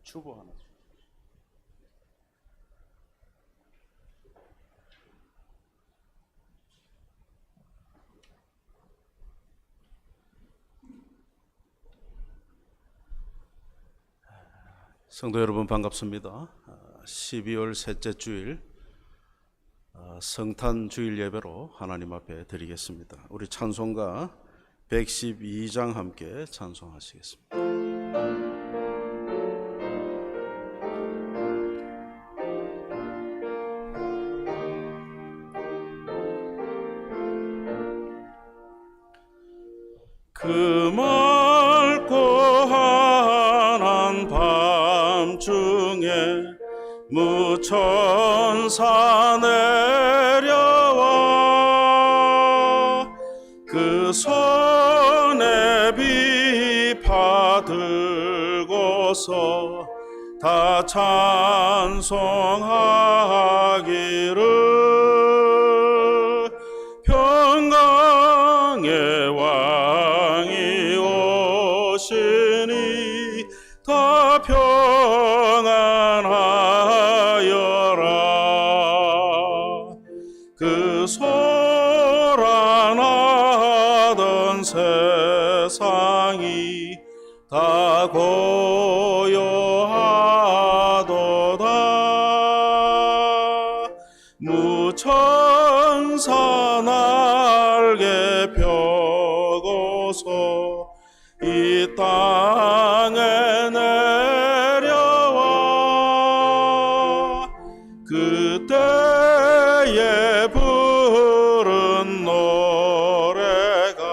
추보 하나. 성도 여러분 반갑습니다. 12월 셋째 주일 성탄 주일 예배로 하나님 앞에 드리겠습니다. 우리 찬송가 112장 함께 찬송하시겠습니다. 그 맑고 환한 밤중에 무천사 내려와 그 손에 비파 들고서 다 찬송하기를 평강의 왕이 오시니 다 평안하여라. 그 소란하던 세상이 다 고요하도다. 무천사 날개 펴고서 이 땅에 내려와 그때에 부른 노래가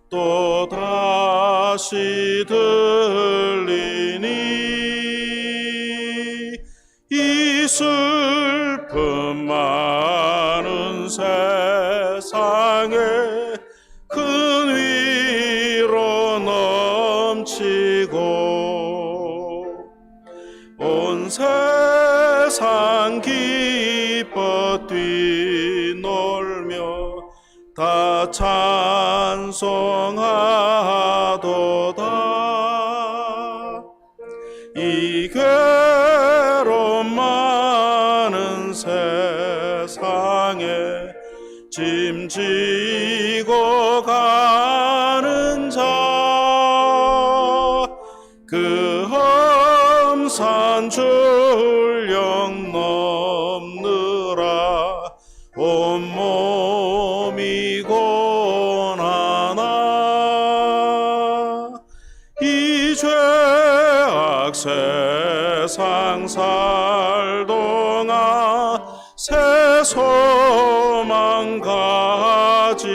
또 다시 들리니 이 슬픔 많은 세상에 큰 위로 넘치고 온 세상 기뻐 뛰놀며 다 찬송하도다. 이 괴로움 많은 세상에 짐지고 가는 자 그 험산 출령 넘느라 온몸이 고난하나 이 죄악 세상 살동안 새 소망 가지고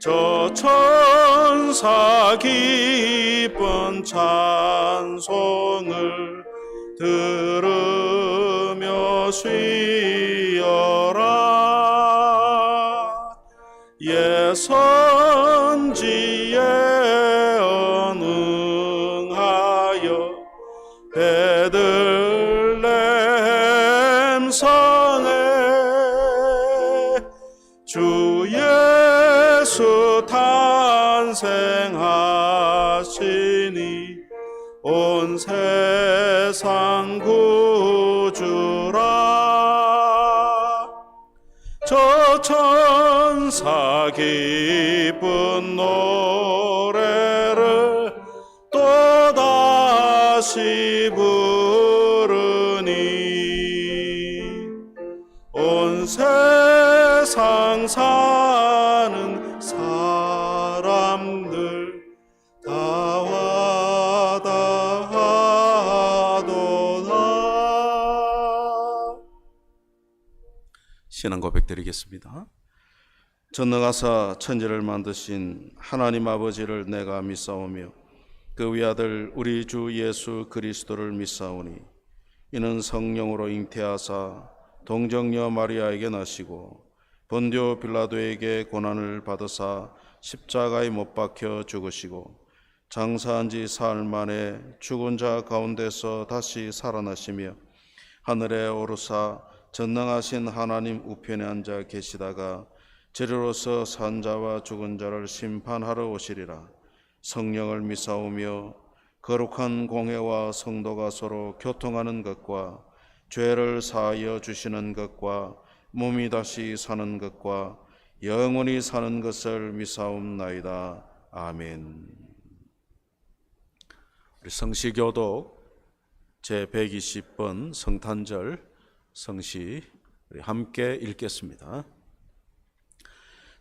저 천사 기쁜 찬송을 들으며 쉬어라. 예선지에 언응하여 베들레헴 성에 주 예수 탄생하시니 온 세상 구주라. 저 천사 기쁜 노래를 또다시 부르니 온 세상 사는 사람들 다 와다하도다. 신앙 고백 드리겠습니다. 전능하사 천지를 만드신 하나님 아버지를 내가 믿사오며 그 위아들 우리 주 예수 그리스도를 믿사오니 이는 성령으로 잉태하사 동정녀 마리아에게 나시고 본디오 빌라도에게 고난을 받으사 십자가에 못 박혀 죽으시고 장사한 지 사흘 만에 죽은 자 가운데서 다시 살아나시며 하늘에 오르사 전능하신 하나님 우편에 앉아 계시다가 저리로서 산 자와 죽은 자를 심판하러 오시리라. 성령을 믿사오며 거룩한 공회와 성도가 서로 교통하는 것과 죄를 사하여 주시는 것과 몸이 다시 사는 것과 영원히 사는 것을 믿사옵나이다. 아멘. 우리 성시교독 제120번 성탄절 성시 우리 함께 읽겠습니다.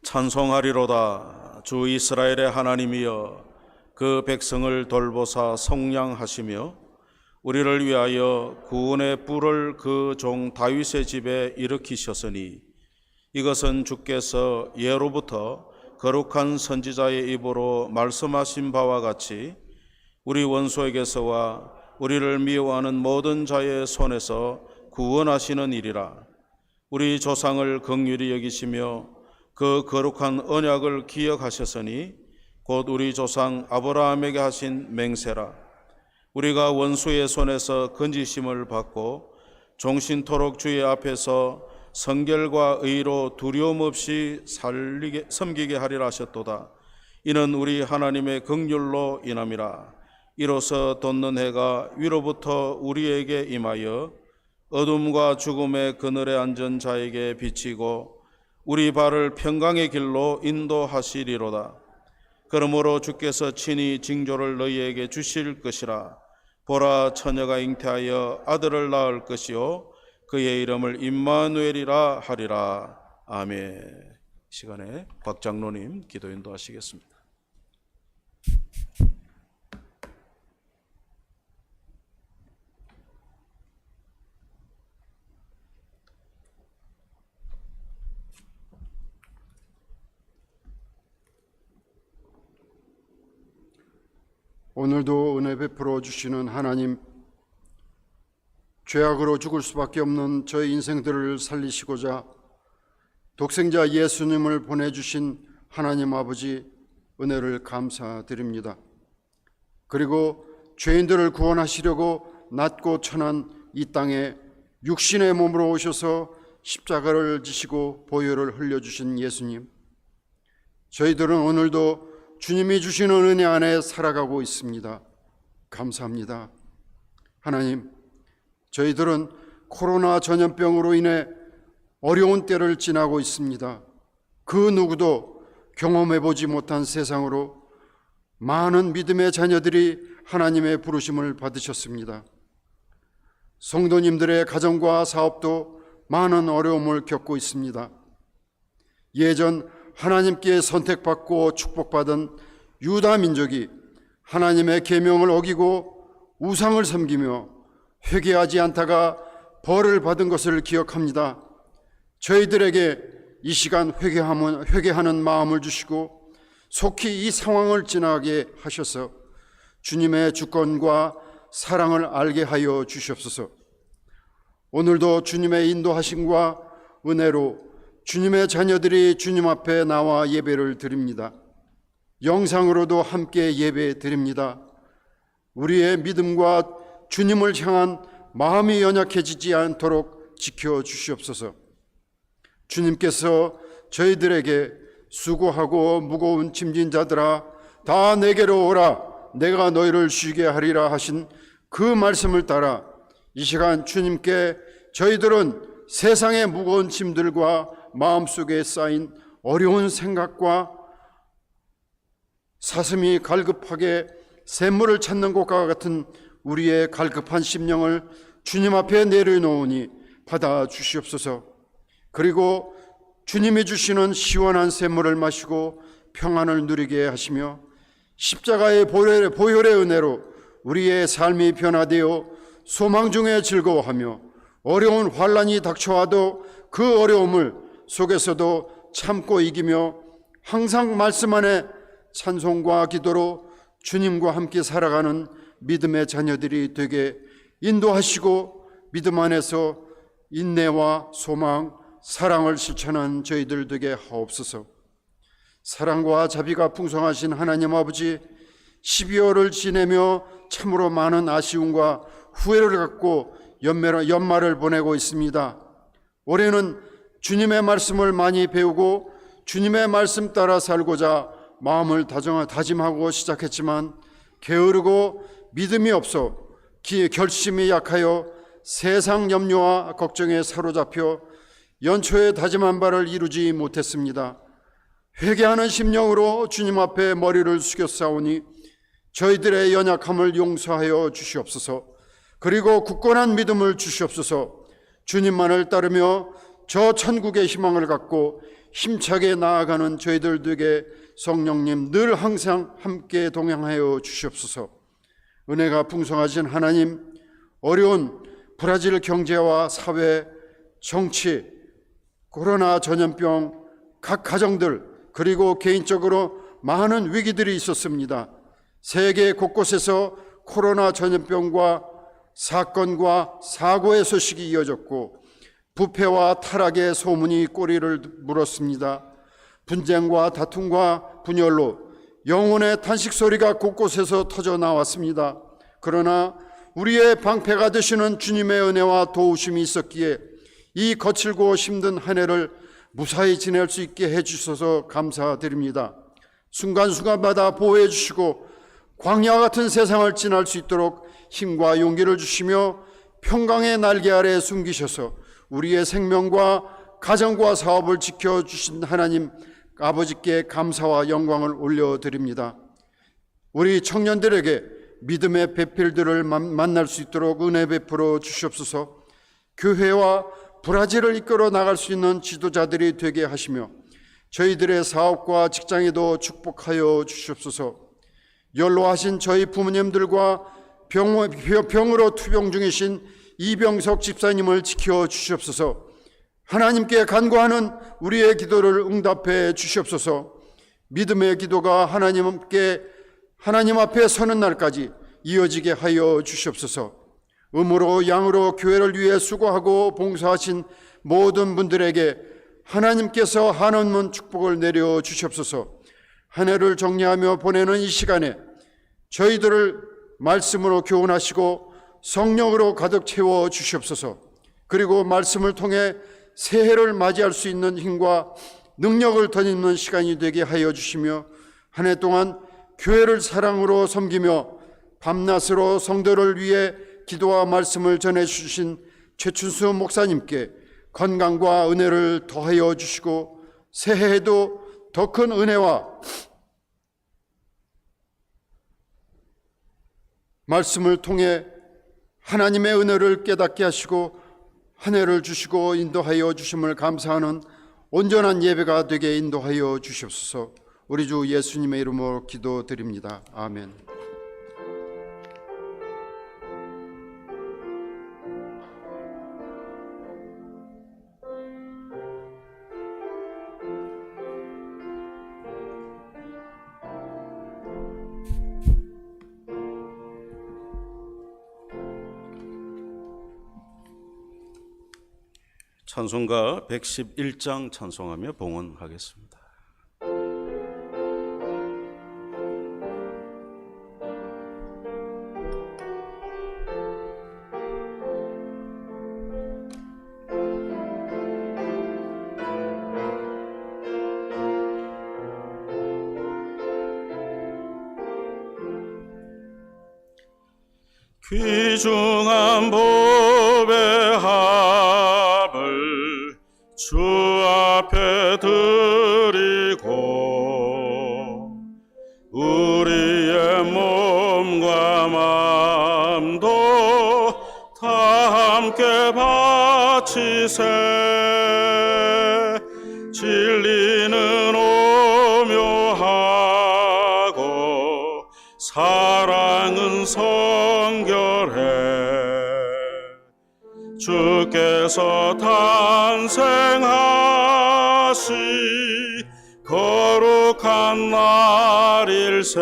찬송하리로다. 주 이스라엘의 하나님이여, 그 백성을 돌보사 속량하시며 우리를 위하여 구원의 뿔을 그 종 다윗의 집에 일으키셨으니 이것은 주께서 예로부터 거룩한 선지자의 입으로 말씀하신 바와 같이 우리 원수에게서와 우리를 미워하는 모든 자의 손에서 구원하시는 일이라. 우리 조상을 긍휼히 여기시며 그 거룩한 언약을 기억하셨으니 곧 우리 조상 아브라함에게 하신 맹세라. 우리가 원수의 손에서 건지심을 받고 종신토록 주의 앞에서 성결과 의로 두려움 없이 섬기게 하리라 하셨도다. 이는 우리 하나님의 긍휼로 인함이라. 이로써 돋는 해가 위로부터 우리에게 임하여 어둠과 죽음의 그늘에 앉은 자에게 비치고 우리 발을 평강의 길로 인도하시리로다. 그러므로 주께서 친히 징조를 너희에게 주실 것이라. 보라, 처녀가 잉태하여 아들을 낳을 것이요 그의 이름을 임마누엘이라 하리라. 아멘. 시간에 박 장로님 기도 인도하시겠습니다. 오늘도 은혜 베풀어 주시는 하나님, 죄악으로 죽을 수밖에 없는 저희 인생들을 살리시고자 독생자 예수님을 보내주신 하나님 아버지 은혜를 감사드립니다. 그리고 죄인들을 구원하시려고 낮고 천한 이 땅에 육신의 몸으로 오셔서 십자가를 지시고 보혈을 흘려주신 예수님, 저희들은 오늘도 주님이 주시는 은혜 안에 살아가고 있습니다. 감사합니다. 하나님, 저희들은 코로나 전염병으로 인해 어려운 때를 지나고 있습니다. 그 누구도 경험해보지 못한 세상으로 많은 믿음의 자녀들이 하나님의 부르심을 받으셨습니다. 성도님들의 가정과 사업도 많은 어려움을 겪고 있습니다. 예전 하나님께 선택받고 축복받은 유다 민족이 하나님의 계명을 어기고 우상을 섬기며 회개하지 않다가 벌을 받은 것을 기억합니다. 저희들에게 이 시간 회개하는 마음을 주시고 속히 이 상황을 지나게 하셔서 주님의 주권과 사랑을 알게 하여 주시옵소서. 오늘도 주님의 인도하심과 은혜로 주님의 자녀들이 주님 앞에 나와 예배를 드립니다. 영상으로도 함께 예배 드립니다. 우리의 믿음과 주님을 향한 마음이 연약해지지 않도록 지켜주시옵소서. 주님께서 저희들에게 수고하고 무거운 짐진 자들아 다 내게로 오라, 내가 너희를 쉬게 하리라 하신 그 말씀을 따라 이 시간 주님께 저희들은 세상의 무거운 짐들과 마음속에 쌓인 어려운 생각과 사슴이 갈급하게 샘물을 찾는 것과 같은 우리의 갈급한 심령을 주님 앞에 내려놓으니 받아 주시옵소서. 그리고 주님이 주시는 시원한 샘물을 마시고 평안을 누리게 하시며 십자가의 보혈의 은혜로 우리의 삶이 변화되어 소망 중에 즐거워하며 어려운 환난이 닥쳐와도 그 어려움을 속에서도 참고 이기며 항상 말씀 안에 찬송과 기도로 주님과 함께 살아가는 믿음의 자녀들이 되게 인도하시고 믿음 안에서 인내와 소망, 사랑을 실천한 저희들 되게 하옵소서. 사랑과 자비가 풍성하신 하나님 아버지, 12월을 지내며 참으로 많은 아쉬움과 후회를 갖고 연말을 보내고 있습니다. 올해는 주님의 말씀을 많이 배우고 주님의 말씀 따라 살고자 마음을 다짐하고 시작했지만 게으르고 믿음이 없어 결심이 약하여 세상 염려와 걱정에 사로잡혀 연초에 다짐한 바를 이루지 못했습니다. 회개하는 심령으로 주님 앞에 머리를 숙였사오니 저희들의 연약함을 용서하여 주시옵소서. 그리고 굳건한 믿음을 주시옵소서. 주님만을 따르며 저 천국의 희망을 갖고 힘차게 나아가는 저희들 되게 성령님 늘 항상 함께 동행하여 주시옵소서. 은혜가 풍성하신 하나님, 어려운 브라질 경제와 사회, 정치, 코로나 전염병, 각 가정들 그리고 개인적으로 많은 위기들이 있었습니다. 세계 곳곳에서 코로나 전염병과 사건과 사고의 소식이 이어졌고 부패와 타락의 소문이 꼬리를 물었습니다. 분쟁과 다툼과 분열로 영혼의 탄식 소리가 곳곳에서 터져 나왔습니다. 그러나 우리의 방패가 되시는 주님의 은혜와 도우심이 있었기에 이 거칠고 힘든 한 해를 무사히 지낼 수 있게 해주셔서 감사드립니다. 순간순간마다 보호해 주시고 광야 같은 세상을 지날 수 있도록 힘과 용기를 주시며 평강의 날개 아래 숨기셔서 우리의 생명과 가정과 사업을 지켜주신 하나님 아버지께 감사와 영광을 올려드립니다. 우리 청년들에게 믿음의 배필들을 만날 수 있도록 은혜 베풀어 주시옵소서. 교회와 브라질을 이끌어 나갈 수 있는 지도자들이 되게 하시며 저희들의 사업과 직장에도 축복하여 주시옵소서. 연로하신 저희 부모님들과 병으로 투병 중이신 이병석 집사님을 지켜 주시옵소서. 하나님께 간구하는 우리의 기도를 응답해 주시옵소서. 믿음의 기도가 하나님 앞에 서는 날까지 이어지게 하여 주시옵소서. 음으로 양으로 교회를 위해 수고하고 봉사하신 모든 분들에게 하나님께서 한없는 축복을 내려 주시옵소서. 한 해를 정리하며 보내는 이 시간에 저희들을 말씀으로 교훈하시고 성령으로 가득 채워 주시옵소서. 그리고 말씀을 통해 새해를 맞이할 수 있는 힘과 능력을 덧입는 시간이 되게 하여 주시며 한 해 동안 교회를 사랑으로 섬기며 밤낮으로 성도를 위해 기도와 말씀을 전해주신 최춘수 목사님께 건강과 은혜를 더하여 주시고 새해에도 더 큰 은혜와 말씀을 통해 하나님의 은혜를 깨닫게 하시고 한 해를 주시고 인도하여 주심을 감사하는 온전한 예배가 되게 인도하여 주시옵소서. 우리 주 예수님의 이름으로 기도드립니다. 아멘. 찬송가 111장 찬송하며 봉헌하겠습니다. 귀중한 법의 합을 주 앞에 드리고 우리의 몸과 마음도 다 함께 바치세. 진리는 오묘하고 사랑은 성결해. 주께서 탄생하시 거룩한 날일세.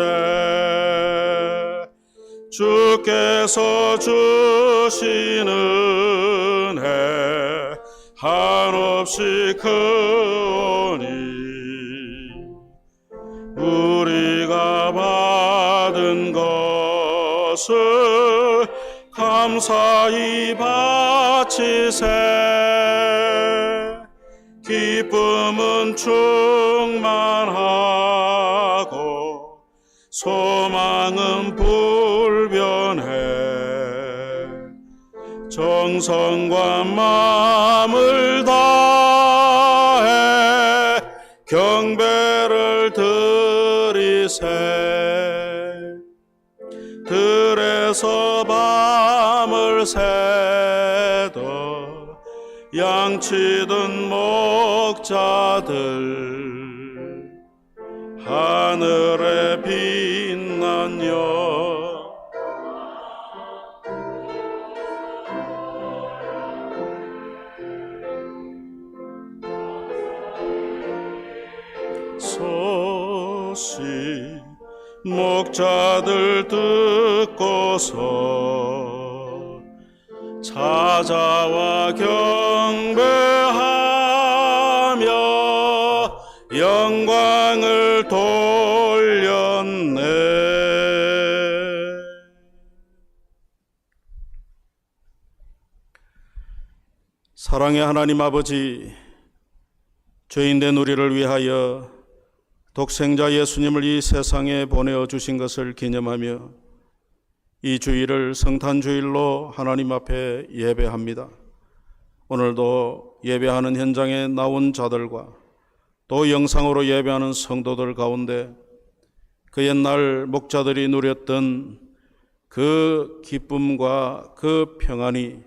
주께서 주신 은혜 한없이 크오니 우리가 받은 것을 감사히 바치세. 기쁨은 충만하고 정성과 마음을 다해 경배를 드리세. 들에서 밤을 새도 양치던 목자들 하늘에 빛난 여 소식 목자들 듣고서 찾아와 경배하며 영광을 돌렸네. 사랑의 하나님 아버지, 죄인된 우리를 위하여 독생자 예수님을 이 세상에 보내어 주신 것을 기념하며 이 주일을 성탄주일로 하나님 앞에 예배합니다. 오늘도 예배하는 현장에 나온 자들과 또 영상으로 예배하는 성도들 가운데 그 옛날 목자들이 누렸던 그 기쁨과 그 평안이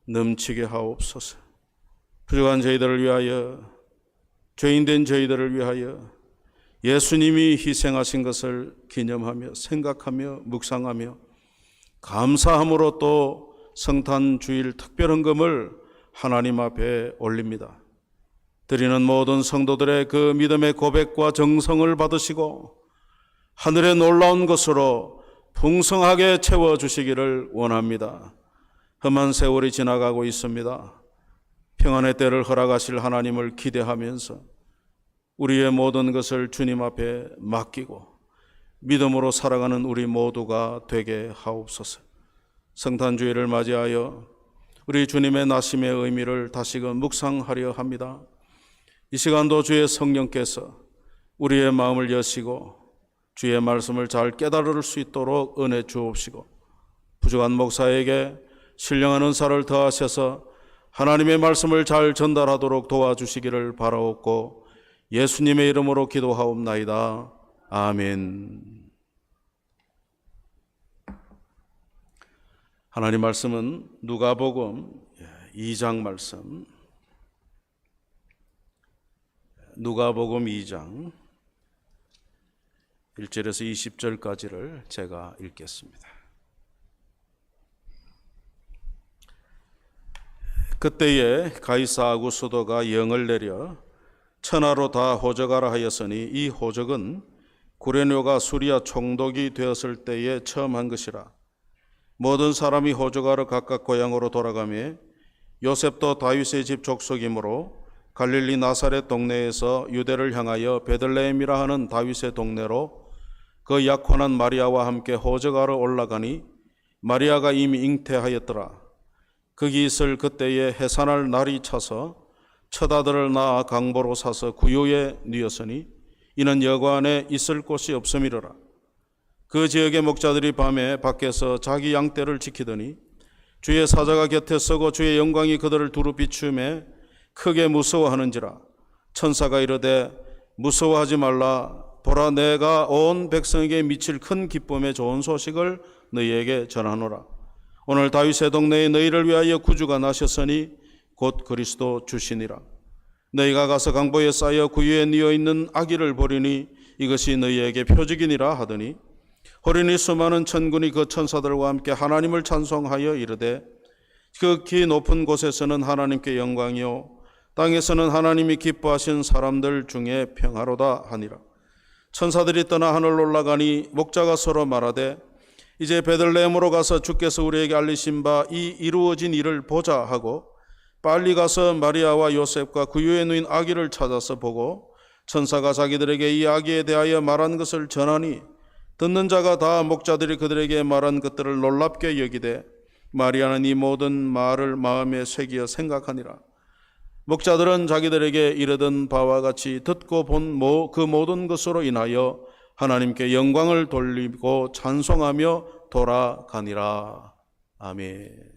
넘치게 하옵소서. 부족한 저희들을 위하여, 죄인된 저희들을 위하여 예수님이 희생하신 것을 기념하며 생각하며 묵상하며 감사함으로 또 성탄주일 특별헌금을 하나님 앞에 올립니다. 드리는 모든 성도들의 그 믿음의 고백과 정성을 받으시고 하늘의 놀라운 것으로 풍성하게 채워주시기를 원합니다. 험한 세월이 지나가고 있습니다. 평안의 때를 허락하실 하나님을 기대하면서 우리의 모든 것을 주님 앞에 맡기고 믿음으로 살아가는 우리 모두가 되게 하옵소서. 성탄주일을 맞이하여 우리 주님의 나심의 의미를 다시금 묵상하려 합니다. 이 시간도 주의 성령께서 우리의 마음을 여시고 주의 말씀을 잘 깨달을 수 있도록 은혜 주옵시고 부족한 목사에게 신령한 은사를 더하셔서 하나님의 말씀을 잘 전달하도록 도와주시기를 바라옵고 예수님의 이름으로 기도하옵나이다. 아멘. 하나님 말씀은 누가복음 2장 말씀, 누가복음 2장 1절에서 20절까지를 제가 읽겠습니다. 그때에 가이사 아구스도가 영을 내려 천하로 다 호적하라 하였으니 이 호적은 구레뇨가 수리아 총독이 되었을 때에 처음 한 것이라. 모든 사람이 호적하러 각각 고향으로 돌아가며 요셉도 다윗의 집 족속이므로 갈릴리 나사렛 동네에서 유대를 향하여 베들레헴이라 하는 다윗의 동네로 그 약혼한 마리아와 함께 호적하러 올라가니 마리아가 이미 잉태하였더라. 거기 있을 그때에 해산할 날이 차서 첫 아들을 낳아 강보로 사서 구유에 뉘었으니 이는 여관에 있을 곳이 없음이로라. 그 지역의 목자들이 밤에 밖에서 자기 양떼를 지키더니 주의 사자가 곁에 서고 주의 영광이 그들을 두루 비추매 크게 무서워하는지라. 천사가 이르되 무서워하지 말라. 보라, 내가 온 백성에게 미칠 큰 기쁨의 좋은 소식을 너희에게 전하노라. 오늘 다윗의 동네에 너희를 위하여 구주가 나셨으니 곧 그리스도 주시니라. 너희가 가서 강보에 쌓여 구유에 뉘어 있는 아기를 보리니 이것이 너희에게 표적이니라 하더니 호련히 수많은 천군이 그 천사들과 함께 하나님을 찬송하여 이르되 극히 높은 곳에서는 하나님께 영광이요 땅에서는 하나님이 기뻐하신 사람들 중에 평화로다 하니라. 천사들이 떠나 하늘로 올라가니 목자가 서로 말하되 이제 베들레헴으로 가서 주께서 우리에게 알리신 바 이 이루어진 일을 보자 하고 빨리 가서 마리아와 요셉과 구유에 누인 아기를 찾아서 보고 천사가 자기들에게 이 아기에 대하여 말한 것을 전하니 듣는 자가 다 목자들이 그들에게 말한 것들을 놀랍게 여기되 마리아는 이 모든 말을 마음에 새기어 생각하니라. 목자들은 자기들에게 이르던 바와 같이 듣고 본 그 모든 것으로 인하여 하나님께 영광을 돌리고 찬송하며 돌아가니라. 아멘.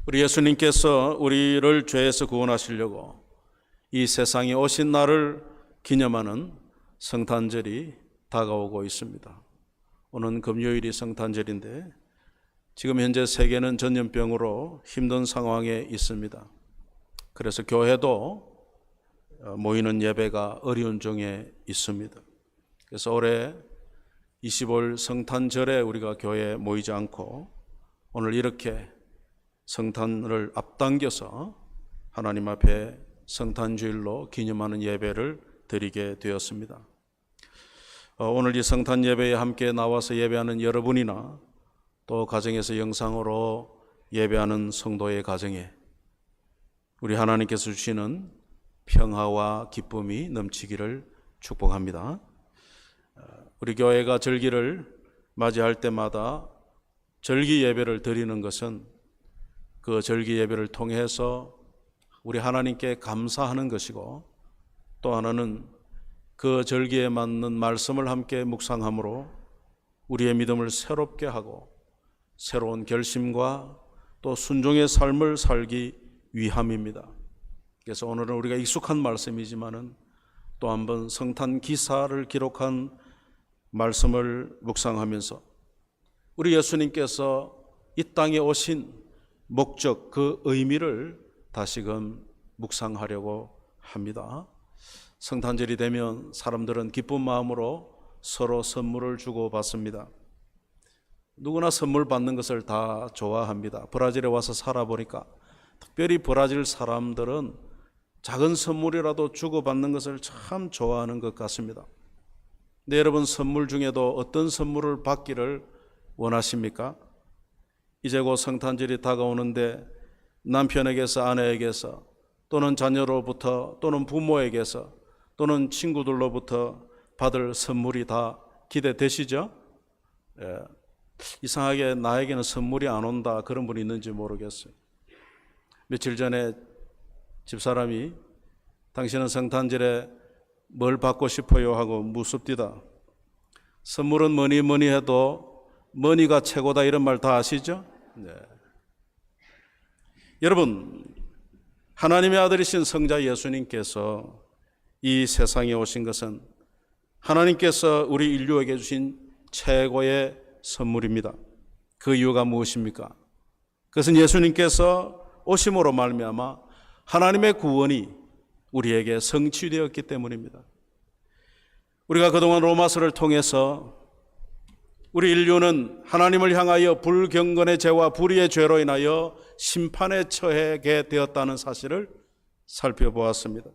우리 예수님께서 우리를 죄에서 구원하시려고 이 세상에 오신 날을 기념하는 성탄절이 다가오고 있습니다. 오늘 금요일이 성탄절인데 지금 현재 세계는 전염병으로 힘든 상황에 있습니다. 그래서 교회도 모이는 예배가 어려운 중에 있습니다. 그래서 올해 25일 성탄절에 우리가 교회에 모이지 않고 오늘 이렇게 성탄을 앞당겨서 하나님 앞에 성탄주일로 기념하는 예배를 드리게 되었습니다. 오늘 이 성탄 예배에 함께 나와서 예배하는 여러분이나 또 가정에서 영상으로 예배하는 성도의 가정에 우리 하나님께서 주시는 평화와 기쁨이 넘치기를 축복합니다. 우리 교회가 절기를 맞이할 때마다 절기 예배를 드리는 것은 그 절기 예배를 통해서 우리 하나님께 감사하는 것이고, 또 하나는 그 절기에 맞는 말씀을 함께 묵상함으로 우리의 믿음을 새롭게 하고 새로운 결심과 또 순종의 삶을 살기 위함입니다. 그래서 오늘은 우리가 익숙한 말씀이지만은 또 한번 성탄 기사를 기록한 말씀을 묵상하면서 우리 예수님께서 이 땅에 오신 목적, 그 의미를 다시금 묵상하려고 합니다. 성탄절이 되면 사람들은 기쁜 마음으로 서로 선물을 주고 받습니다. 누구나 선물 받는 것을 다 좋아합니다. 브라질에 와서 살아보니까 특별히 브라질 사람들은 작은 선물이라도 주고받는 것을 참 좋아하는 것 같습니다. 네, 여러분, 선물 중에도 어떤 선물을 받기를 원하십니까? 이제 곧 성탄절이 다가오는데 남편에게서, 아내에게서, 또는 자녀로부터, 또는 부모에게서, 또는 친구들로부터 받을 선물이 다 기대되시죠? 이상하게 나에게는 선물이 안 온다, 그런 분이 있는지 모르겠어요. 며칠 전에 집사람이 당신은 성탄절에 뭘 받고 싶어요 하고 묻습니다. 선물은 뭐니 해도 머니가 최고다, 이런 말 다 아시죠? 네. 여러분, 하나님의 아들이신 성자 예수님께서 이 세상에 오신 것은 하나님께서 우리 인류에게 주신 최고의 선물입니다. 그 이유가 무엇입니까? 그것은 예수님께서 오심으로 말미암아 하나님의 구원이 우리에게 성취되었기 때문입니다. 우리가 그동안 로마서를 통해서 우리 인류는 하나님을 향하여 불경건의 죄와 불의의 죄로 인하여 심판에 처하게 되었다는 사실을 살펴보았습니다.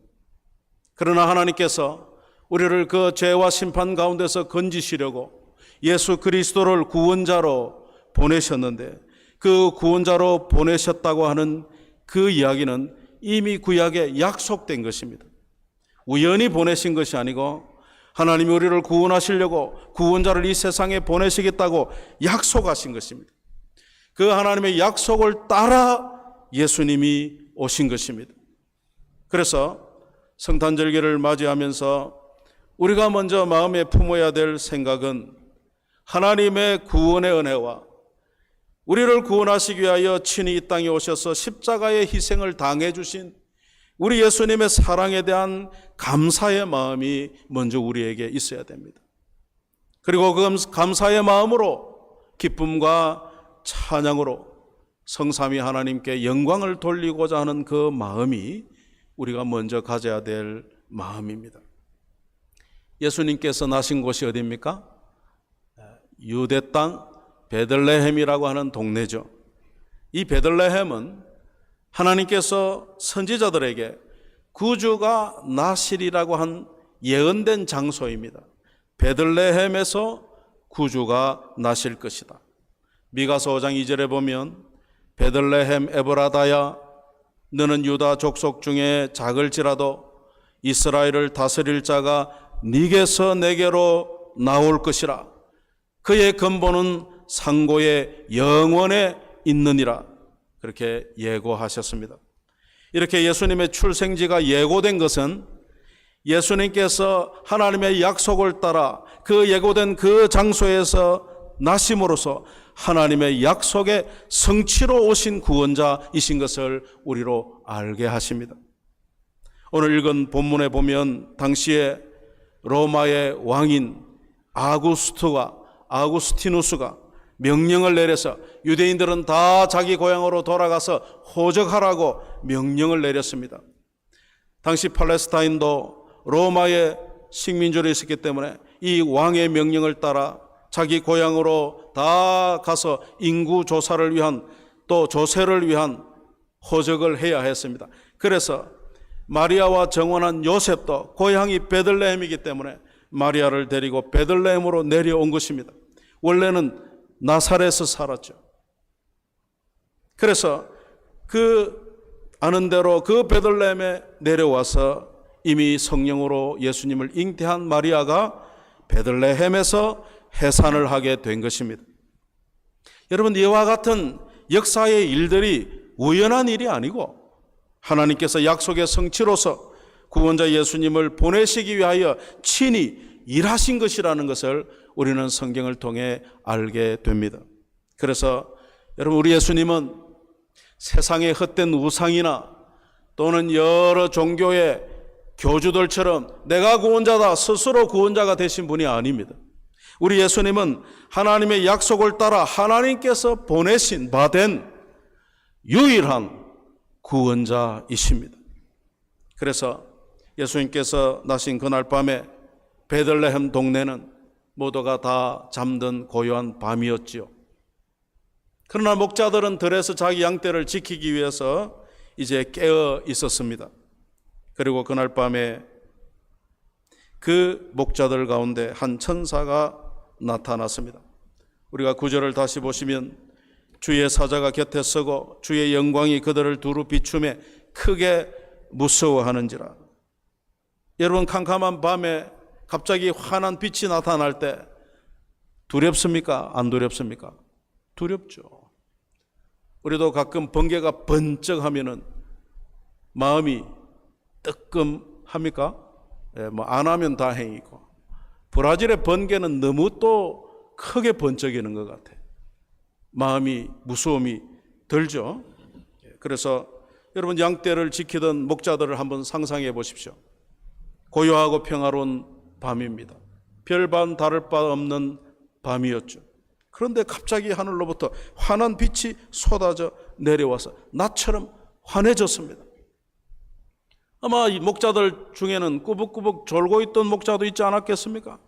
그러나 하나님께서 우리를 그 죄와 심판 가운데서 건지시려고 예수 그리스도를 구원자로 보내셨는데, 그 구원자로 보내셨다고 하는 그 이야기는 이미 구약에 약속된 것입니다. 우연히 보내신 것이 아니고 하나님이 우리를 구원하시려고 구원자를 이 세상에 보내시겠다고 약속하신 것입니다. 그 하나님의 약속을 따라 예수님이 오신 것입니다. 그래서 성탄절기를 맞이하면서 우리가 먼저 마음에 품어야 될 생각은 하나님의 구원의 은혜와 우리를 구원하시기 위하여 친히 이 땅에 오셔서 십자가의 희생을 당해 주신 우리 예수님의 사랑에 대한 감사의 마음이 먼저 우리에게 있어야 됩니다. 그리고 그 감사의 마음으로 기쁨과 찬양으로 성삼위 하나님께 영광을 돌리고자 하는 그 마음이 우리가 먼저 가져야 될 마음입니다. 예수님께서 나신 곳이 어디입니까? 유대 땅 베들레헴이라고 하는 동네죠. 이 베들레헴은 하나님께서 선지자들에게 구주가 나시리라고 한 예언된 장소입니다. 베들레헴에서 구주가 나실 것이다. 미가서 5장 2절에 보면 베들레헴 에브라다야, 너는 유다 족속 중에 작을지라도 이스라엘을 다스릴 자가 네게서 내게로 나올 것이라. 그의 근본은 상고의 영원에 있느니라. 그렇게 예고하셨습니다. 이렇게 예수님의 출생지가 예고된 것은 예수님께서 하나님의 약속을 따라 그 예고된 그 장소에서 나심으로써 하나님의 약속의 성취로 오신 구원자이신 것을 우리로 알게 하십니다. 오늘 읽은 본문에 보면 당시에 로마의 왕인 아구스티누스가 명령을 내려서 유대인들은 다 자기 고향으로 돌아가서 호적하라고 명령을 내렸습니다. 당시 팔레스타인도 로마의 식민지로 있었기 때문에 이 왕의 명령을 따라 자기 고향으로 다 가서 인구 조사를 위한 또 조세를 위한 호적을 해야 했습니다. 그래서 마리아와 정혼한 요셉도 고향이 베들레헴이기 때문에 마리아를 데리고 베들레헴으로 내려온 것입니다. 원래는 나사렛에서 살았죠. 그래서 아는 대로 그 베들레헴에 내려와서 이미 성령으로 예수님을 잉태한 마리아가 베들레헴에서 해산을 하게 된 것입니다. 여러분, 이와 같은 역사의 일들이 우연한 일이 아니고 하나님께서 약속의 성취로서 구원자 예수님을 보내시기 위하여 친히 일하신 것이라는 것을 우리는 성경을 통해 알게 됩니다. 그래서 여러분, 우리 예수님은 세상의 헛된 우상이나 또는 여러 종교의 교주들처럼 내가 구원자다 스스로 구원자가 되신 분이 아닙니다. 우리 예수님은 하나님의 약속을 따라 하나님께서 보내신 바 된 유일한 구원자이십니다. 그래서 예수님께서 나신 그날 밤에 베들레헴 동네는 모두가 다 잠든 고요한 밤이었지요. 그러나 목자들은 들에서 자기 양떼를 지키기 위해서 이제 깨어 있었습니다. 그리고 그날 밤에 그 목자들 가운데 한 천사가 나타났습니다. 우리가 9절을 다시 보시면 주의 사자가 곁에 서고 주의 영광이 그들을 두루 비추매 크게 무서워하는지라. 여러분, 캄캄한 밤에 갑자기 환한 빛이 나타날 때 두렵습니까? 안 두렵습니까? 두렵죠. 우리도 가끔 번개가 번쩍하면은 마음이 뜨끔합니까? 안 하면 다행이고. 브라질의 번개는 너무 또 크게 번쩍이는 것 같아. 마음이 무서움이 들죠. 그래서 여러분, 양떼를 지키던 목자들을 한번 상상해 보십시오. 고요하고 평화로운 밤입니다. 별반 다를 바 없는 밤이었죠. 그런데 갑자기 하늘로부터 환한 빛이 쏟아져 내려와서 낮처럼 환해졌습니다. 아마 이 목자들 중에는 꾸벅꾸벅 졸고 있던 목자도 있지 않았겠습니까?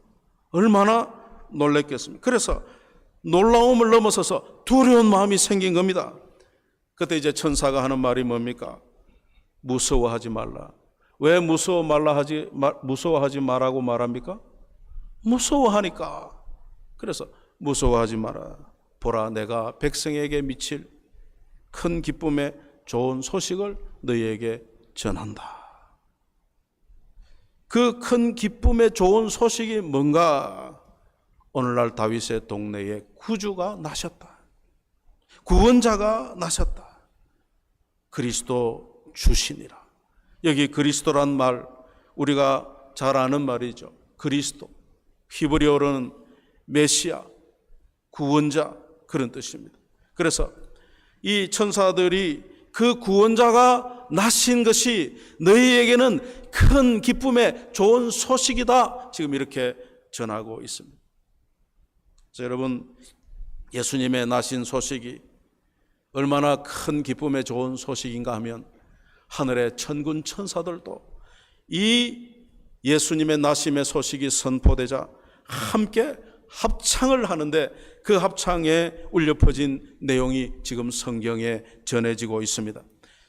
얼마나 놀랬겠습니까? 그래서 놀라움을 넘어서서 두려운 마음이 생긴 겁니다. 그때 이제 천사가 하는 말이 뭡니까? 무서워하지 말라. 왜 무서워하지 말라고 말합니까? 무서워하니까. 그래서 무서워하지 마라. 보라, 내가 백성에게 미칠 큰 기쁨의 좋은 소식을 너희에게 전한다. 그 큰 기쁨의 좋은 소식이 뭔가? 오늘날 다윗의 동네에 구주가 나셨다. 구원자가 나셨다. 그리스도 주시니라. 여기 그리스도란 말 우리가 잘 아는 말이죠. 그리스도, 히브리어로는 메시아, 구원자, 그런 뜻입니다. 그래서 이 천사들이 그 구원자가 나신 것이 너희에게는 큰 기쁨의 좋은 소식이다, 지금 이렇게 전하고 있습니다. 그래서 여러분, 예수님의 나신 소식이 얼마나 큰 기쁨의 좋은 소식인가 하면 하늘의 천군 천사들도 이 예수님의 나심의 소식이 선포되자 함께 합창을 하는데 그 합창에 울려 퍼진 내용이 지금 성경에 전해지고 있습니다.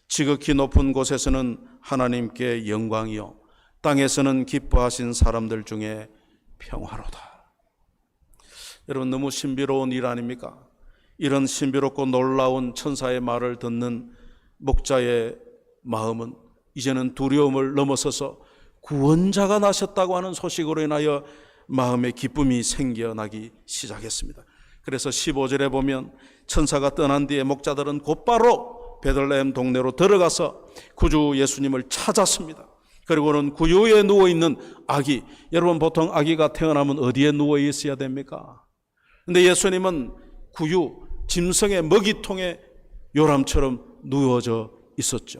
지극히 높은 곳에서는 하나님께 영광이요 땅에서는 기뻐하신 사람들 중에 평화로다. 여러분, 너무 신비로운 일 아닙니까? 이런 신비롭고 놀라운 천사의 말을 듣는 목자의 마음은 이제는 두려움을 넘어서서 구원자가 나셨다고 하는 소식으로 인하여 마음의 기쁨이 생겨나기 시작했습니다. 그래서 15절에 보면 천사가 떠난 뒤에 목자들은 곧바로 베들레헴 동네로 들어가서 구주 예수님을 찾았습니다. 그리고는 구유에 누워있는 아기, 여러분 보통 아기가 태어나면 어디에 누워 있어야 됩니까? 근데 예수님은 구유, 짐승의 먹이통에 요람처럼 누워져 있었죠.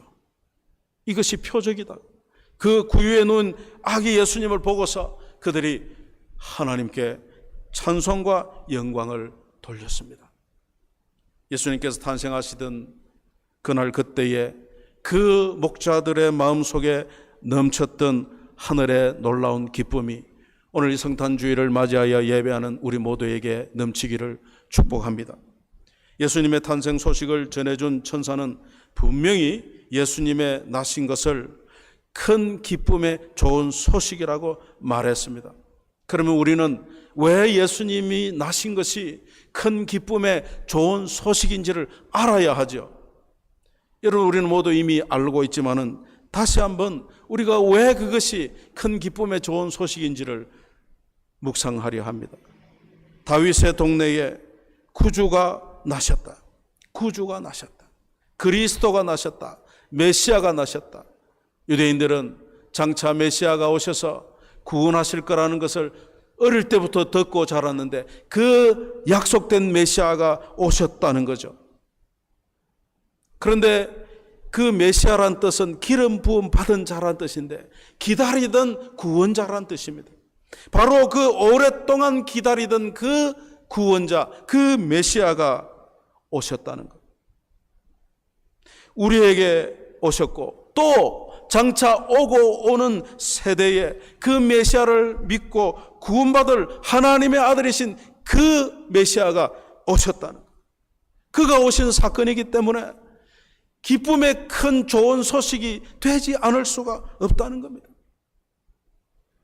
이것이 표적이다. 그 구유에 누운 아기 예수님을 보고서 그들이 하나님께 찬송과 영광을 돌렸습니다. 예수님께서 탄생하시던 그날 그때에 그 목자들의 마음속에 넘쳤던 하늘의 놀라운 기쁨이 오늘 이 성탄주의를 맞이하여 예배하는 우리 모두에게 넘치기를 축복합니다. 예수님의 탄생 소식을 전해준 천사는 분명히 예수님의 나신 것을 큰 기쁨의 좋은 소식이라고 말했습니다. 그러면 우리는 왜 예수님이 나신 것이 큰 기쁨의 좋은 소식인지를 알아야 하죠. 여러분, 우리는 모두 이미 알고 있지만은 다시 한번 우리가 왜 그것이 큰 기쁨의 좋은 소식인지를 묵상하려 합니다. 다윗의 동네에 구주가 나셨다. 구주가 나셨다. 그리스도가 나셨다. 메시아가 나셨다. 유대인들은 장차 메시아가 오셔서 구원하실 거라는 것을 어릴 때부터 듣고 자랐는데 그 약속된 메시아가 오셨다는 거죠. 그런데 그 메시아란 뜻은 기름 부음 받은 자란 뜻인데 기다리던 구원자란 뜻입니다. 바로 그 오랫동안 기다리던 그 구원자, 그 메시아가 오셨다는 것. 우리에게 오셨고 또 장차 오고 오는 세대에 그 메시아를 믿고 구원받을 하나님의 아들이신 그 메시아가 오셨다는 것. 그가 오신 사건이기 때문에 기쁨의 큰 좋은 소식이 되지 않을 수가 없다는 겁니다.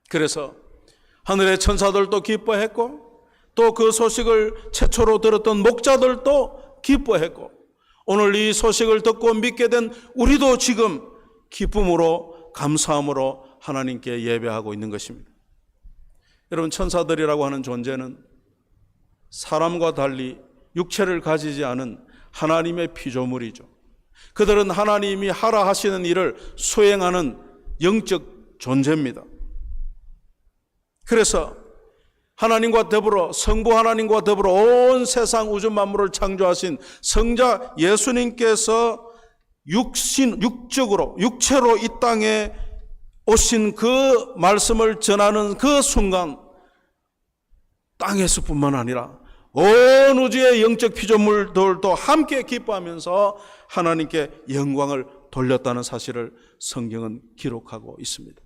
그래서 하늘의 천사들도 기뻐했고 또 그 소식을 최초로 들었던 목자들도 기뻐했고 오늘 이 소식을 듣고 믿게 된 우리도 지금 기쁨으로 감사함으로 하나님께 예배하고 있는 것입니다. 여러분, 천사들이라고 하는 존재는 사람과 달리 육체를 가지지 않은 하나님의 피조물이죠. 그들은 하나님이 하라 하시는 일을 수행하는 영적 존재입니다. 그래서 하나님과 더불어 성부 하나님과 더불어 온 세상 우주 만물을 창조하신 성자 예수님께서 육적으로 육체로 이 땅에 오신 그 말씀을 전하는 그 순간 땅에서뿐만 아니라 온 우주의 영적 피조물들도 함께 기뻐하면서 하나님께 영광을 돌렸다는 사실을 성경은 기록하고 있습니다.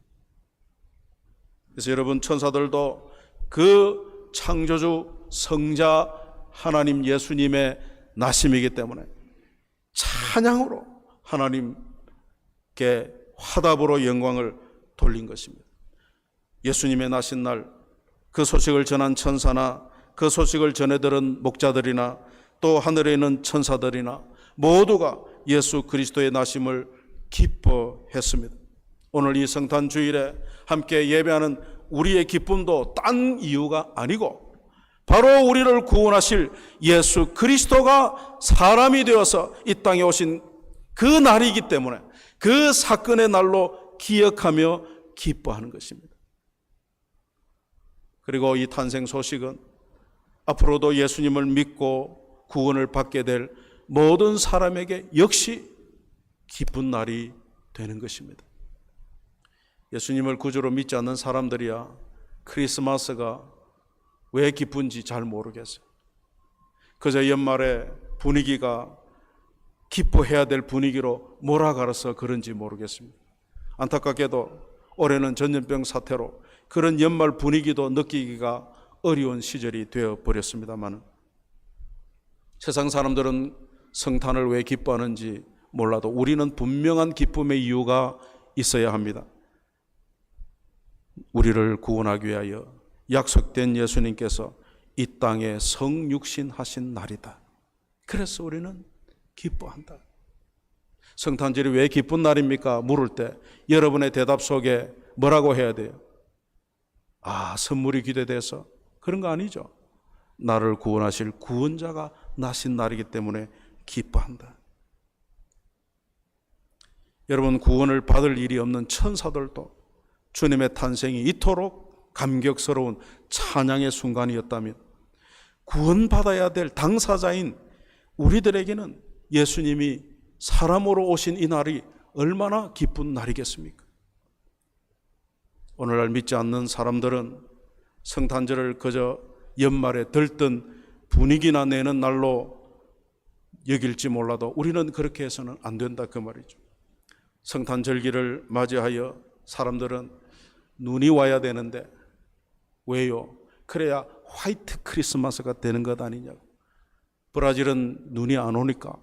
그래서 여러분, 천사들도 그 창조주 성자 하나님 예수님의 나심이기 때문에 찬양으로 하나님께 화답으로 영광을 돌린 것입니다. 예수님의 나신 날 그 소식을 전한 천사나 그 소식을 전해 들은 목자들이나 또 하늘에 있는 천사들이나 모두가 예수 그리스도의 나심을 기뻐했습니다. 오늘 이 성탄 주일에 함께 예배하는 우리의 기쁨도 딴 이유가 아니고 바로 우리를 구원하실 예수 그리스도가 사람이 되어서 이 땅에 오신 그 날이기 때문에 그 사건의 날로 기억하며 기뻐하는 것입니다. 그리고 이 탄생 소식은 앞으로도 예수님을 믿고 구원을 받게 될 모든 사람에게 역시 기쁜 날이 되는 것입니다. 예수님을 구주로 믿지 않는 사람들이야 크리스마스가 왜 기쁜지 잘 모르겠어요. 그저 연말에 분위기가 기뻐해야 될 분위기로 몰아가서 그런지 모르겠습니다. 안타깝게도 올해는 전염병 사태로 그런 연말 분위기도 느끼기가 어려운 시절이 되어버렸습니다만 세상 사람들은 성탄을 왜 기뻐하는지 몰라도 우리는 분명한 기쁨의 이유가 있어야 합니다. 우리를 구원하기 위하여 약속된 예수님께서 이 땅에 성육신 하신 날이다. 그래서 우리는 기뻐한다. 성탄절이 왜 기쁜 날입니까? 물을 때 여러분의 대답 속에 뭐라고 해야 돼요? 선물이 기대돼서 그런 거 아니죠. 나를 구원하실 구원자가 나신 날이기 때문에 기뻐한다. 여러분, 구원을 받을 일이 없는 천사들도 주님의 탄생이 이토록 감격스러운 찬양의 순간이었다면 구원받아야 될 당사자인 우리들에게는 예수님이 사람으로 오신 이 날이 얼마나 기쁜 날이겠습니까? 오늘날 믿지 않는 사람들은 성탄절을 그저 연말에 들뜬 분위기나 내는 날로 여길지 몰라도 우리는 그렇게 해서는 안 된다 그 말이죠. 성탄절기를 맞이하여 사람들은 눈이 와야 되는데 왜요? 그래야 화이트 크리스마스가 되는 것 아니냐고. 브라질은 눈이 안 오니까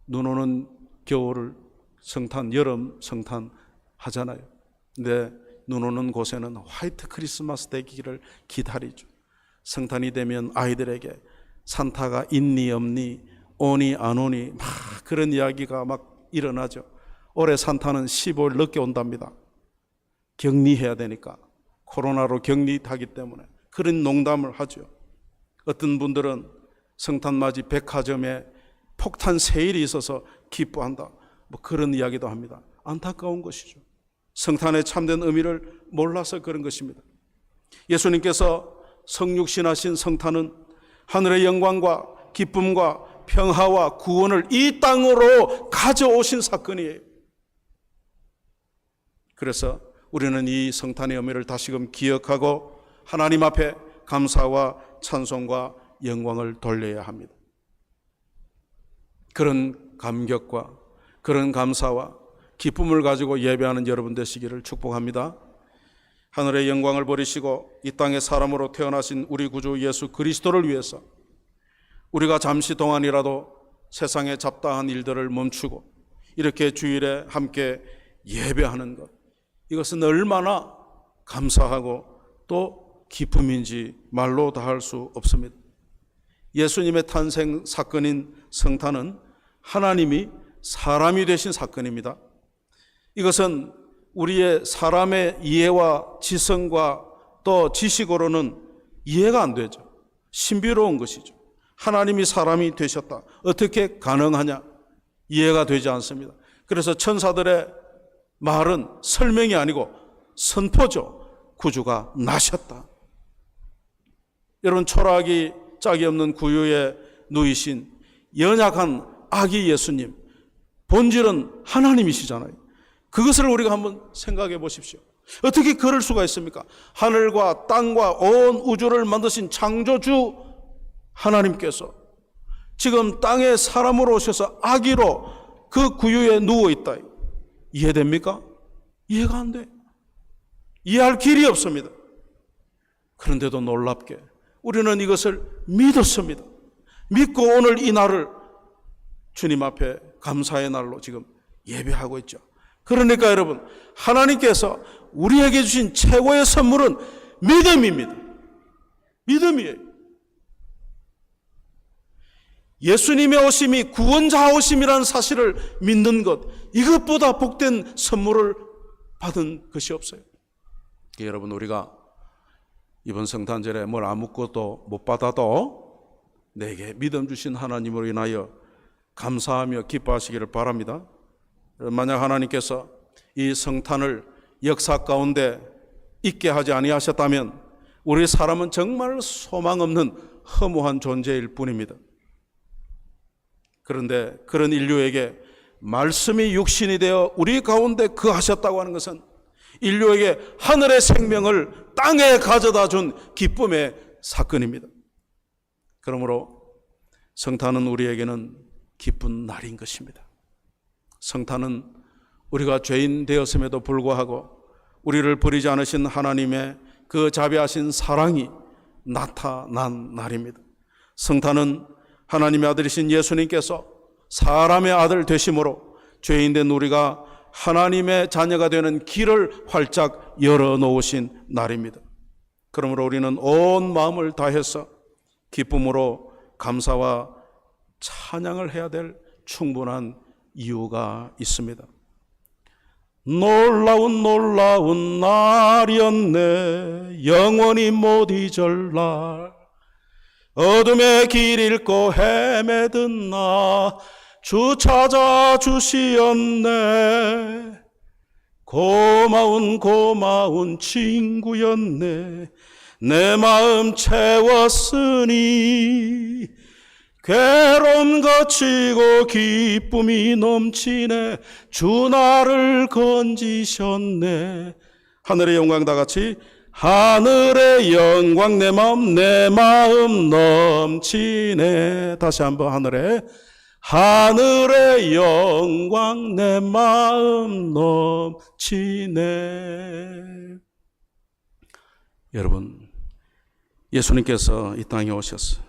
눈 오는 겨울을 성탄, 여름 성탄 하잖아요. 근데 눈 오는 곳에는 화이트 크리스마스 되기를 기다리죠. 성탄이 되면 아이들에게 산타가 있니 없니, 오니 안 오니 막 그런 이야기가 막 일어나죠. 올해 산타는 15일 늦게 온답니다. 격리해야 되니까. 코로나로 격리하기 때문에 그런 농담을 하죠. 어떤 분들은 성탄맞이 백화점에 폭탄 세일이 있어서 기뻐한다, 뭐 그런 이야기도 합니다. 안타까운 것이죠. 성탄의 참된 의미를 몰라서 그런 것입니다. 예수님께서 성육신하신 성탄은 하늘의 영광과 기쁨과 평화와 구원을 이 땅으로 가져오신 사건이에요. 그래서 우리는 이 성탄의 의미를 다시금 기억하고 하나님 앞에 감사와 찬송과 영광을 돌려야 합니다. 그런 감격과 그런 감사와 기쁨을 가지고 예배하는 여러분 되시기를 축복합니다. 하늘의 영광을 버리시고 이 땅에 사람으로 태어나신 우리 구주 예수 그리스도를 위해서 우리가 잠시 동안이라도 세상의 잡다한 일들을 멈추고 이렇게 주일에 함께 예배하는 것, 이것은 얼마나 감사하고 또 기쁨인지 말로 다 할 수 없습니다. 예수님의 탄생 사건인 성탄은 하나님이 사람이 되신 사건입니다. 이것은 우리의 사람의 이해와 지성과 또 지식으로는 이해가 안 되죠. 신비로운 것이죠. 하나님이 사람이 되셨다. 어떻게 가능하냐? 이해가 되지 않습니다. 그래서 천사들의 말은 설명이 아니고 선포죠. 구주가 나셨다. 여러분, 초라하기 짝이 없는 구유에 누이신 연약한 아기 예수님, 본질은 하나님이시잖아요. 그것을 우리가 한번 생각해 보십시오. 어떻게 그럴 수가 있습니까? 하늘과 땅과 온 우주를 만드신 창조주 하나님께서 지금 땅에 사람으로 오셔서 아기로 그 구유에 누워있다. 이해됩니까? 이해가 안 돼. 이해할 길이 없습니다. 그런데도 놀랍게 우리는 이것을 믿었습니다. 믿고 오늘 이 날을 주님 앞에 감사의 날로 지금 예배하고 있죠. 그러니까 여러분, 하나님께서 우리에게 주신 최고의 선물은 믿음입니다. 믿음이에요. 예수님의 오심이 구원자 오심이라는 사실을 믿는 것, 이것보다 복된 선물을 받은 것이 없어요. 여러분, 우리가 이번 성탄절에 뭘 아무것도 못 받아도 내게 믿음 주신 하나님으로 인하여 감사하며 기뻐하시기를 바랍니다. 만약 하나님께서 이 성탄을 역사 가운데 있게 하지 아니하셨다면 우리 사람은 정말 소망 없는 허무한 존재일 뿐입니다. 그런데 그런 인류에게 말씀이 육신이 되어 우리 가운데 거하셨다고 하는 것은 인류에게 하늘의 생명을 땅에 가져다 준 기쁨의 사건입니다. 그러므로 성탄은 우리에게는 기쁜 날인 것입니다. 성탄은 우리가 죄인 되었음에도 불구하고 우리를 버리지 않으신 하나님의 그 자비하신 사랑이 나타난 날입니다. 성탄은 하나님의 아들이신 예수님께서 사람의 아들 되심으로 죄인된 우리가 하나님의 자녀가 되는 길을 활짝 열어놓으신 날입니다. 그러므로 우리는 온 마음을 다해서 기쁨으로 감사와 찬양을 해야 될 충분한 이유가 있습니다. 놀라운 놀라운 날이었네, 영원히 못 잊을 날. 어둠의 길 잃고 헤매던 나 주 찾아 주시었네. 고마운 고마운 친구였네. 내 마음 채웠으니 괴로움 거치고 기쁨이 넘치네. 주 나를 건지셨네. 하늘의 영광 다 같이. 하늘의 영광 내 마음 넘치네. 다시 한번 하늘의 영광 내 마음 넘치네. 여러분, 예수님께서 이 땅에 오셔서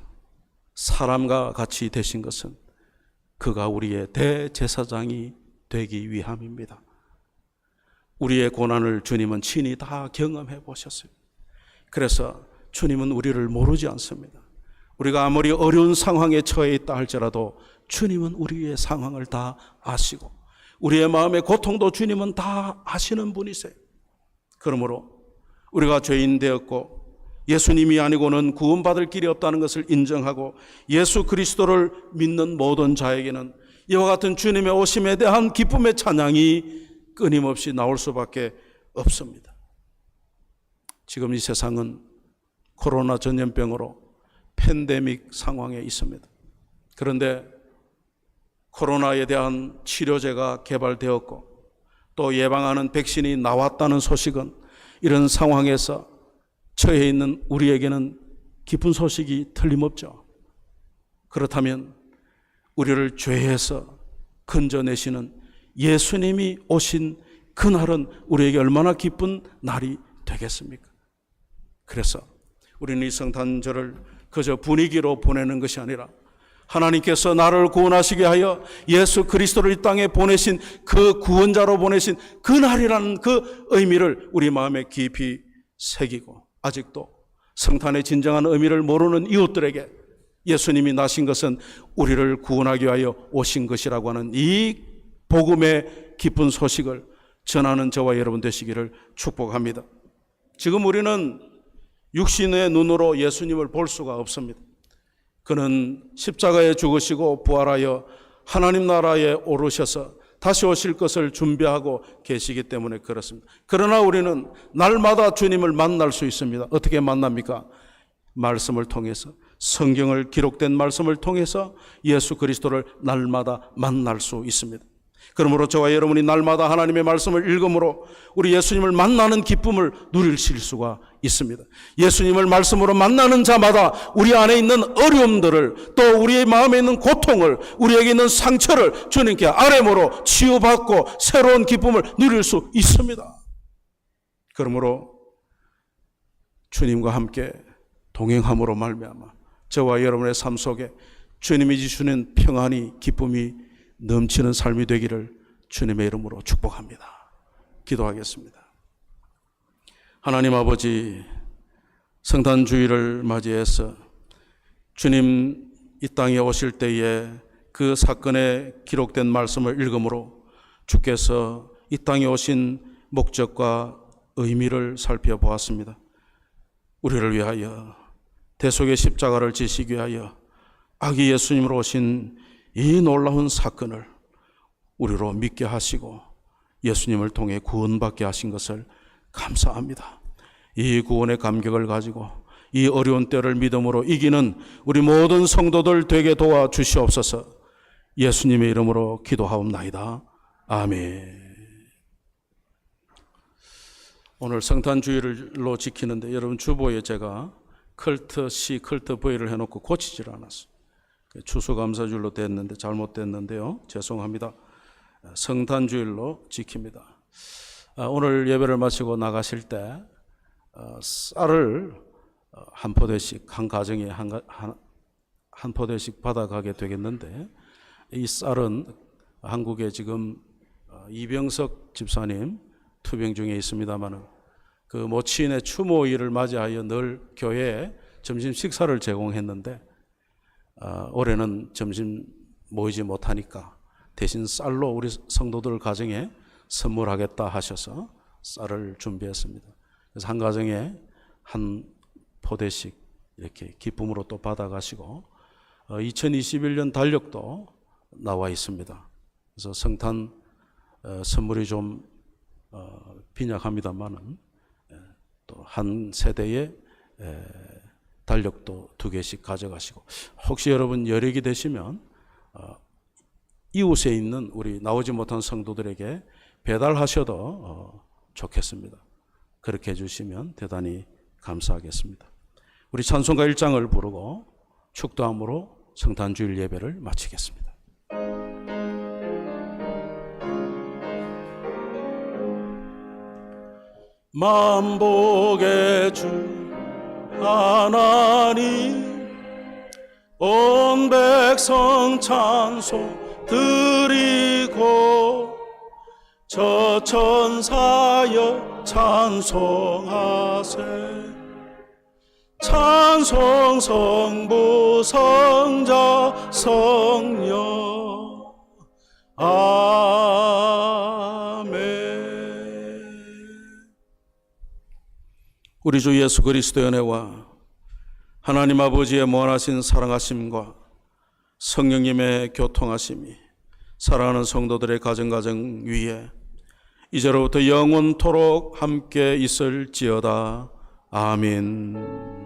사람과 같이 되신 것은 그가 우리의 대제사장이 되기 위함입니다. 우리의 고난을 주님은 친히 다 경험해 보셨어요. 그래서 주님은 우리를 모르지 않습니다. 우리가 아무리 어려운 상황에 처해 있다 할지라도 주님은 우리의 상황을 다 아시고 우리의 마음의 고통도 주님은 다 아시는 분이세요. 그러므로 우리가 죄인 되었고 예수님이 아니고는 구원받을 길이 없다는 것을 인정하고 예수 그리스도를 믿는 모든 자에게는 이와 같은 주님의 오심에 대한 기쁨의 찬양이 끊임없이 나올 수밖에 없습니다. 지금 이 세상은 코로나 전염병으로 팬데믹 상황에 있습니다. 그런데 코로나에 대한 치료제가 개발되었고 또 예방하는 백신이 나왔다는 소식은 이런 상황에서 처해 있는 우리에게는 기쁜 소식이 틀림없죠. 그렇다면 우리를 죄에서 건져내시는 예수님이 오신 그날은 우리에게 얼마나 기쁜 날이 되겠습니까? 그래서 우리는 이 성탄절을 그저 분위기로 보내는 것이 아니라 하나님께서 나를 구원하시게 하여 예수 그리스도를 이 땅에 보내신 그 구원자로 보내신 그날이라는 그 의미를 우리 마음에 깊이 새기고 아직도 성탄의 진정한 의미를 모르는 이웃들에게 예수님이 나신 것은 우리를 구원하기 위하여 오신 것이라고 하는 이 복음의 기쁜 소식을 전하는 저와 여러분 되시기를 축복합니다. 지금 우리는 육신의 눈으로 예수님을 볼 수가 없습니다. 그는 십자가에 죽으시고 부활하여 하나님 나라에 오르셔서 다시 오실 것을 준비하고 계시기 때문에 그렇습니다. 그러나 우리는 날마다 주님을 만날 수 있습니다. 어떻게 만납니까? 말씀을 통해서, 성경을 기록된 말씀을 통해서 예수 그리스도를 날마다 만날 수 있습니다. 그러므로 저와 여러분이 날마다 하나님의 말씀을 읽음으로 우리 예수님을 만나는 기쁨을 누리실 수가 있습니다. 예수님을 말씀으로 만나는 자마다 우리 안에 있는 어려움들을 또 우리의 마음에 있는 고통을 우리에게 있는 상처를 주님께 아뢰므로 치유받고 새로운 기쁨을 누릴 수 있습니다. 그러므로 주님과 함께 동행함으로 말미암아 저와 여러분의 삶 속에 주님이 주시는 평안이 기쁨이 넘치는 삶이 되기를 주님의 이름으로 축복합니다. 기도하겠습니다. 하나님 아버지, 성탄주의를 맞이해서 주님 이 땅에 오실 때에 그 사건에 기록된 말씀을 읽음으로 주께서 이 땅에 오신 목적과 의미를 살펴보았습니다. 우리를 위하여 대속의 십자가를 지시기 위하여 아기 예수님으로 오신 이 놀라운 사건을 우리로 믿게 하시고 예수님을 통해 구원받게 하신 것을 감사합니다. 이 구원의 감격을 가지고 이 어려운 때를 믿음으로 이기는 우리 모든 성도들 되게 도와주시옵소서. 예수님의 이름으로 기도하옵나이다. 아멘. 오늘 성탄주일로 지키는데 여러분 주보에 제가 컬트 C, 컬트 V를 해놓고 고치질 않았어요. 추수감사주일로 됐는데 잘못됐는데요. 죄송합니다. 성탄주일로 지킵니다. 오늘 예배를 마치고 나가실 때 쌀을 한 포대씩 한 가정에 한 포대씩 받아가게 되겠는데 이 쌀은 한국에 지금 이병석 집사님 투병 중에 있습니다마는 그 모친의 추모일을 맞이하여 늘 교회에 점심 식사를 제공했는데 올해는 점심 모이지 못하니까 대신 쌀로 우리 성도들 가정에 선물하겠다 하셔서 쌀을 준비했습니다. 그래서 한 가정에 한 포대씩 이렇게 기쁨으로 또 받아가시고 2021년 달력도 나와 있습니다. 그래서 성탄 선물이 좀 빈약합니다만은 또 한 세대에 달력도 2개씩 가져가시고, 혹시 여러분 여력이 되시면 이웃에 있는 우리 나오지 못한 성도들에게 배달하셔도 좋겠습니다. 그렇게 해주시면 대단히 감사하겠습니다. 우리 찬송가 1장을 부르고 축도함으로 성탄주일 예배를 마치겠습니다. 만복의 주 하나님, 온 백성 찬송 드리고 저 천사여 찬송하세. 찬송 성부 성자 성령 아멘. 우리 주 예수 그리스도의 은혜와 하나님 아버지의 무한하신 사랑하심과 성령님의 교통하심이 사랑하는 성도들의 가정 위에 이제로부터 영원토록 함께 있을지어다. 아멘.